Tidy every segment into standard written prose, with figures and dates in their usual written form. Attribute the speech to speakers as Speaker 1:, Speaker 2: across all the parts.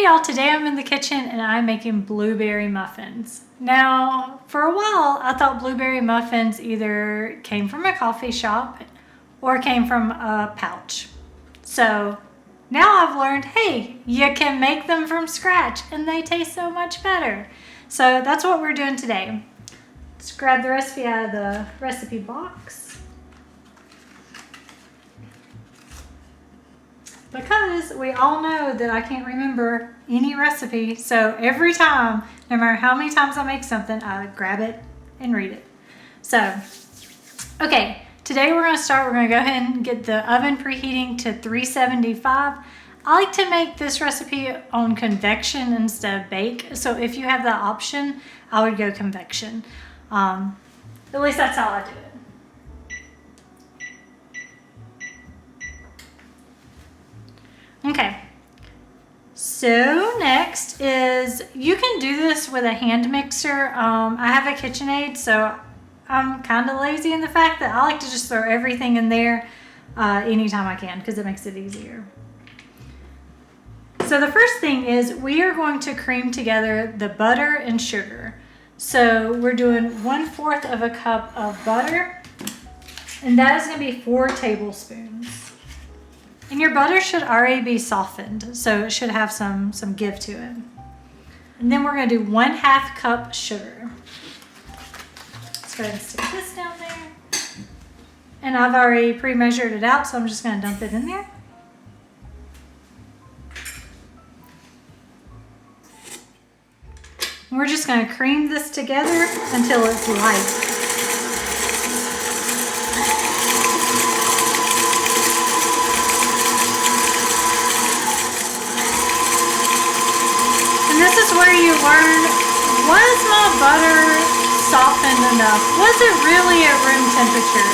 Speaker 1: Okay y'all, today I'm in the kitchen and I'm making blueberry muffins. Now, for a while I thought blueberry muffins either came from a coffee shop or came from a pouch. So now I've learned, hey, you can make them from scratch and they taste so much better. So that's what we're doing today. Let's grab the recipe out of the recipe box. Because we all know that I can't remember any recipe, so every time, no matter how many times I make something, I grab it and read it. So, okay, today we're going to start. We're going to go ahead and get the oven preheating to 375. I like to make this recipe on convection instead of bake, so if you have that option, I would go convection. At least that's how I do it. Okay, so next is, you can do this with a hand mixer. I have a KitchenAid, so I'm kind of lazy in the fact that I like to just throw everything in there anytime I can because it makes it easier. So the first thing is we are going to cream together the butter and sugar. So we're doing 1/4 of a cup of butter, and that is going to be 4 tablespoons. And your butter should already be softened, so it should have some give to it. And then we're going to do 1/2 cup sugar. Let's go ahead and stick this down there. And I've already pre-measured it out, so I'm just going to dump it in there. And we're just going to cream this together until it's light. This is where you learn, was my butter softened enough? Was it really at room temperature?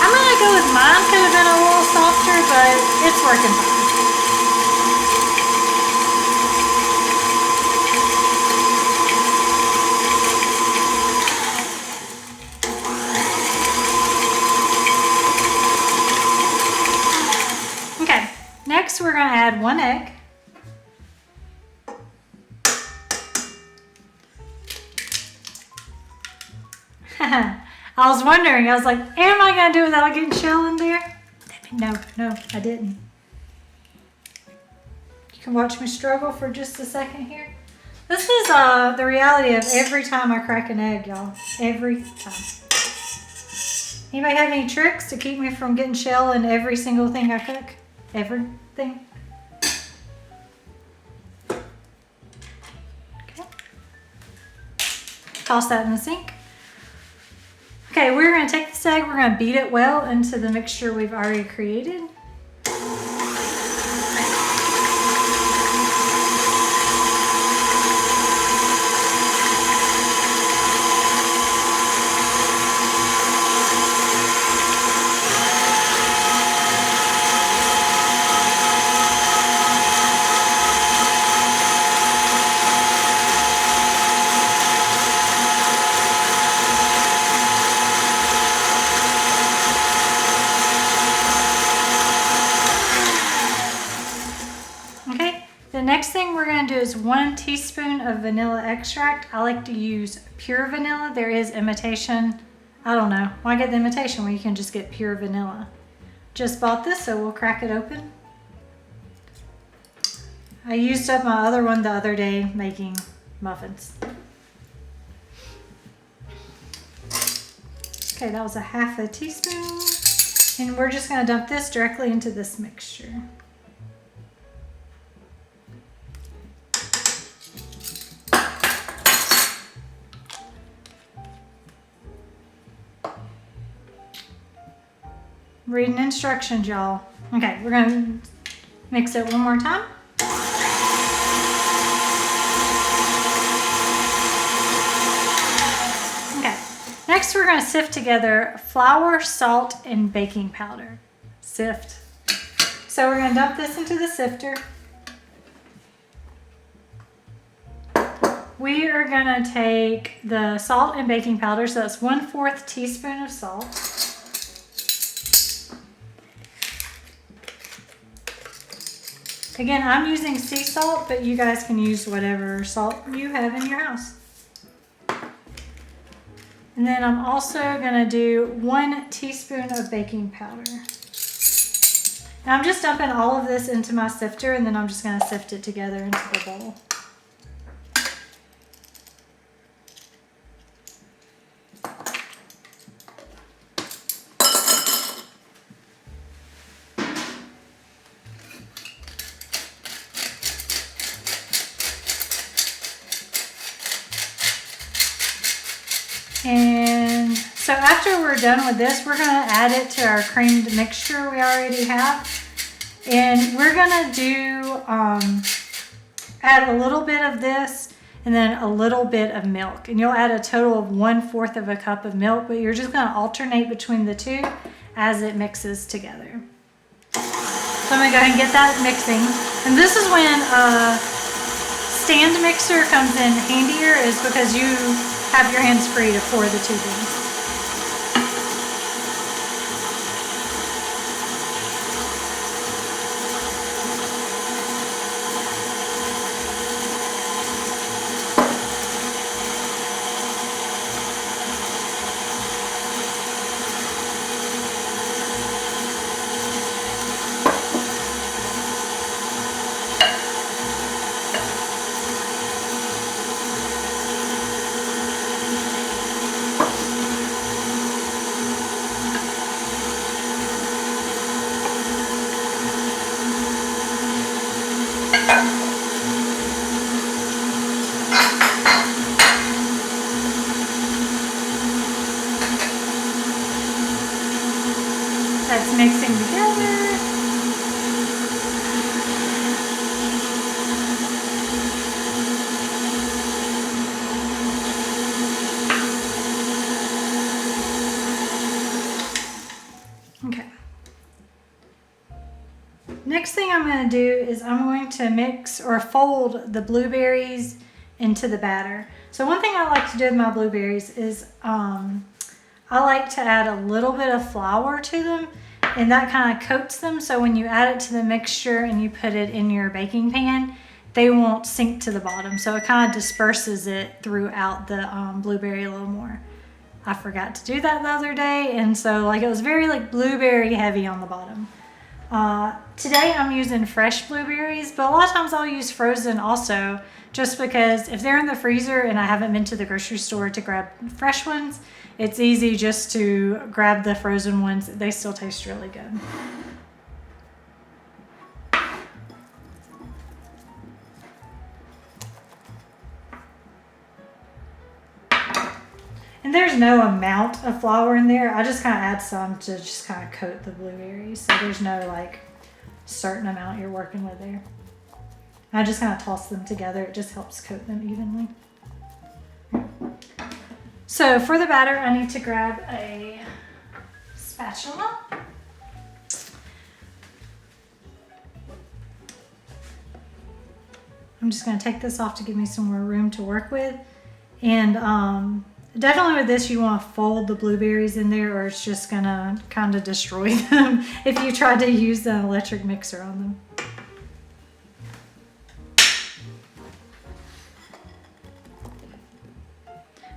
Speaker 1: I'm going to go with mine could have been a little softer, but it's working fine. Okay, next we're going to add 1 egg. I was wondering, I was like, am I going to do it without getting shell in there? No, I didn't. You can watch me struggle for just a second here. This is the reality of every time I crack an egg, y'all. Every time. Anybody have any tricks to keep me from getting shell in every single thing I cook? Everything? Okay. Toss that in the sink. Okay, we're going to take this egg, we're going to beat it well into the mixture we've already created. The next thing we're going to do is 1 teaspoon of vanilla extract. I like to use pure vanilla. There is imitation. I don't know. Why get the imitation when you can just get pure vanilla? Just bought this, so we'll crack it open. I used up my other one the other day making muffins. Okay, that was 1/2 teaspoon. And we're just going to dump this directly into this mixture. Reading instructions, y'all. Okay, we're going to mix it one more time. Okay, next we're going to sift together flour, salt, and baking powder. Sift. So we're going to dump this into the sifter. We are going to take the salt and baking powder, so that's 1/4 teaspoon of salt. Again, I'm using sea salt, but you guys can use whatever salt you have in your house. And then I'm also gonna do 1 teaspoon of baking powder. Now I'm just dumping all of this into my sifter, and then I'm just gonna sift it together into the bowl. And so after we're done with this, we're gonna add it to our creamed mixture we already have. And we're gonna do, add a little bit of this and then a little bit of milk. And you'll add a total of 1/4 of a cup of milk, but you're just gonna alternate between the two as it mixes together. So I'm gonna go ahead and get that mixing. And this is when a stand mixer comes in handier, is because you have your hands free to pour the two things. That's mixing together. Okay. Next thing I'm going to do is I'm going to mix or fold the blueberries into the batter. So one thing I like to do with my blueberries is I like to add a little bit of flour to them, and that kind of coats them, so when you add it to the mixture and you put it in your baking pan, they won't sink to the bottom. So it kind of disperses it throughout the blueberry a little more. I forgot to do that the other day, and so like it was very like blueberry heavy on the bottom. Today I'm using fresh blueberries, but a lot of times I'll use frozen also, just because if they're in the freezer and I haven't been to the grocery store to grab fresh ones, it's easy just to grab the frozen ones. They still taste really good. And there's no amount of flour in there. I just kind of add some to just kind of coat the blueberries. So there's no like certain amount you're working with there. I just kind of toss them together. It just helps coat them evenly. So for the batter, I need to grab a spatula. I'm just going to take this off to give me some more room to work with. And definitely with this, you want to fold the blueberries in there, or it's just going to kind of destroy them if you try to use an electric mixer on them.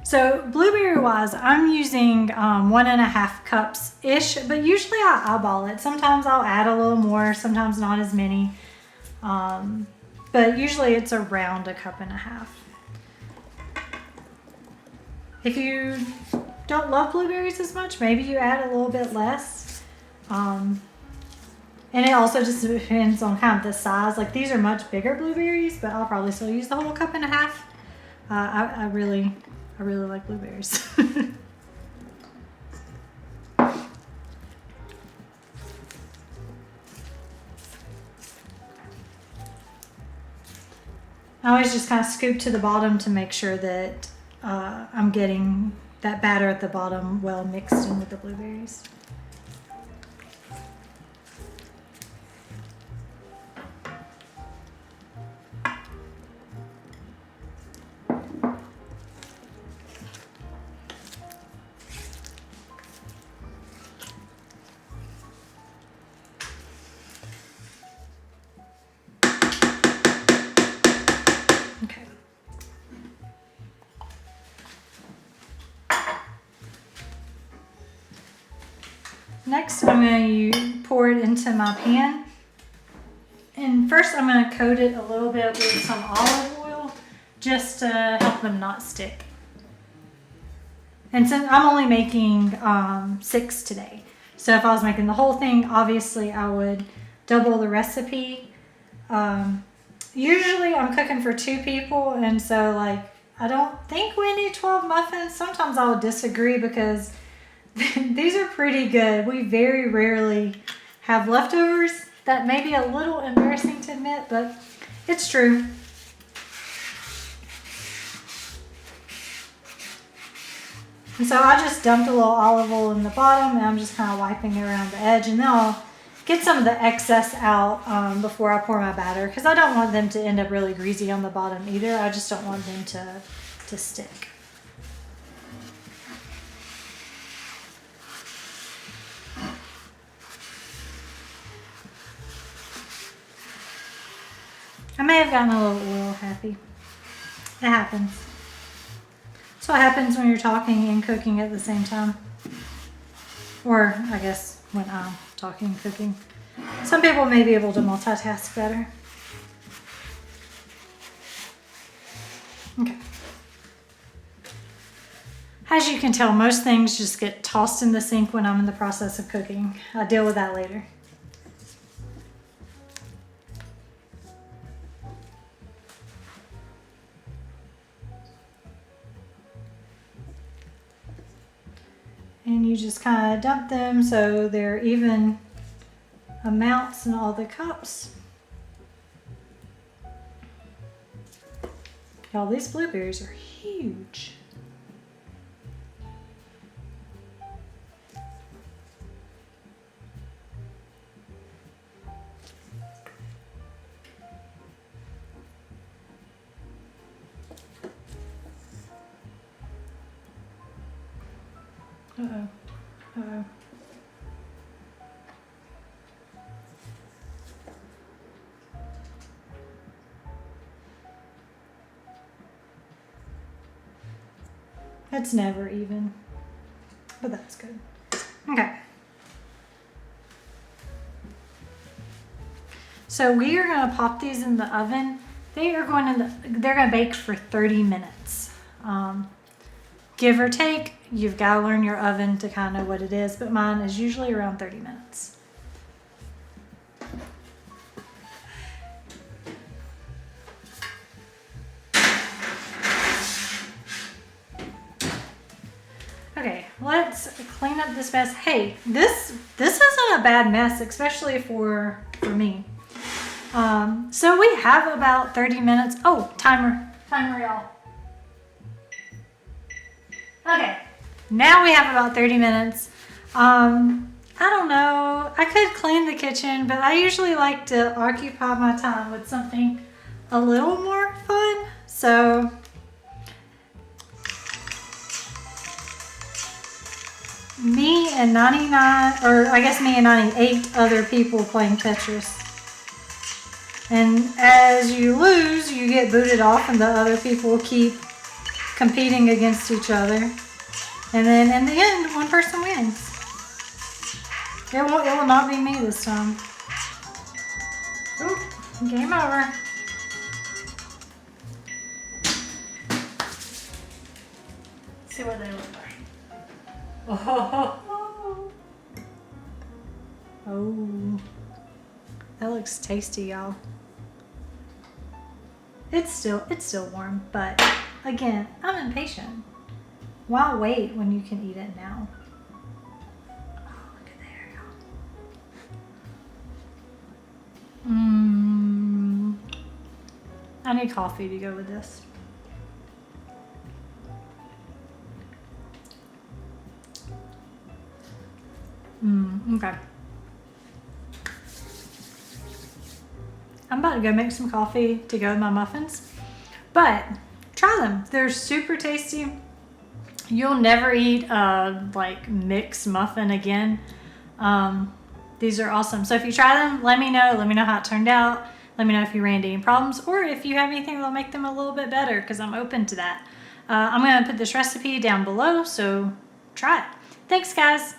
Speaker 1: So blueberry wise, I'm using 1.5 cups-ish, but usually I eyeball it. Sometimes I'll add a little more, sometimes not as many. But usually it's around 1.5 cups. If you don't love blueberries as much, maybe you add a little bit less. And it also just depends on kind of the size. Like these are much bigger blueberries, but I'll probably still use the whole 1.5 cups. I really like blueberries. I always just kind of scoop to the bottom to make sure that I'm getting that batter at the bottom well mixed in with the blueberries. Next, I'm going to pour it into my pan. And first, I'm going to coat it a little bit with some olive oil just to help them not stick. And since I'm only making 6 today, so if I was making the whole thing, obviously I would double the recipe. Usually I'm cooking for 2 people, and so like I don't think we need 12 muffins. Sometimes I would disagree because these are pretty good. We very rarely have leftovers. That may be a little embarrassing to admit, but it's true. And so I just dumped a little olive oil in the bottom, and I'm just kind of wiping it around the edge, and then I'll get some of the excess out before I pour my batter, because I don't want them to end up really greasy on the bottom either. I just don't want them to stick. I may have gotten a little oil happy. It happens. That's what happens when you're talking and cooking at the same time. Or, I guess, when I'm talking and cooking. Some people may be able to multitask better. Okay. As you can tell, most things just get tossed in the sink when I'm in the process of cooking. I'll deal with that later. And you just kind of dump them so they're even amounts in all the cups. Y'all, these blueberries are huge. Uh-oh. Uh-oh. It's never even, but that's good. Okay. So we are going to pop these in the oven. They're going to bake for 30 minutes. Give or take, you've got to learn your oven to kind of know what it is, but mine is usually around 30 minutes. Okay, let's clean up this mess. Hey, this isn't a bad mess, especially for me. So we have about 30 minutes. Oh, timer, y'all. Okay, now we have about 30 minutes. I don't know, I could clean the kitchen, but I usually like to occupy my time with something a little more fun. So me and 99, or I guess me and 98 other people playing Tetris. And as you lose, you get booted off and the other people keep competing against each other. And then in the end, one person wins. It will not be me this time. Ooh, game over. Let's see what they look like. Oh, oh, that looks tasty, y'all. It's still warm, but again, I'm impatient. Why wait when you can eat it now? Oh, look at there, y'all. I need coffee to go with this. Okay. I'm about to go make some coffee to go with my muffins, but try them. They're super tasty. You'll never eat a like mixed muffin again. These are awesome. So if you try them, let me know. Let me know how it turned out. Let me know if you ran into any problems or if you have anything that'll make them a little bit better, because I'm open to that. I'm going to put this recipe down below, so try it. Thanks, guys.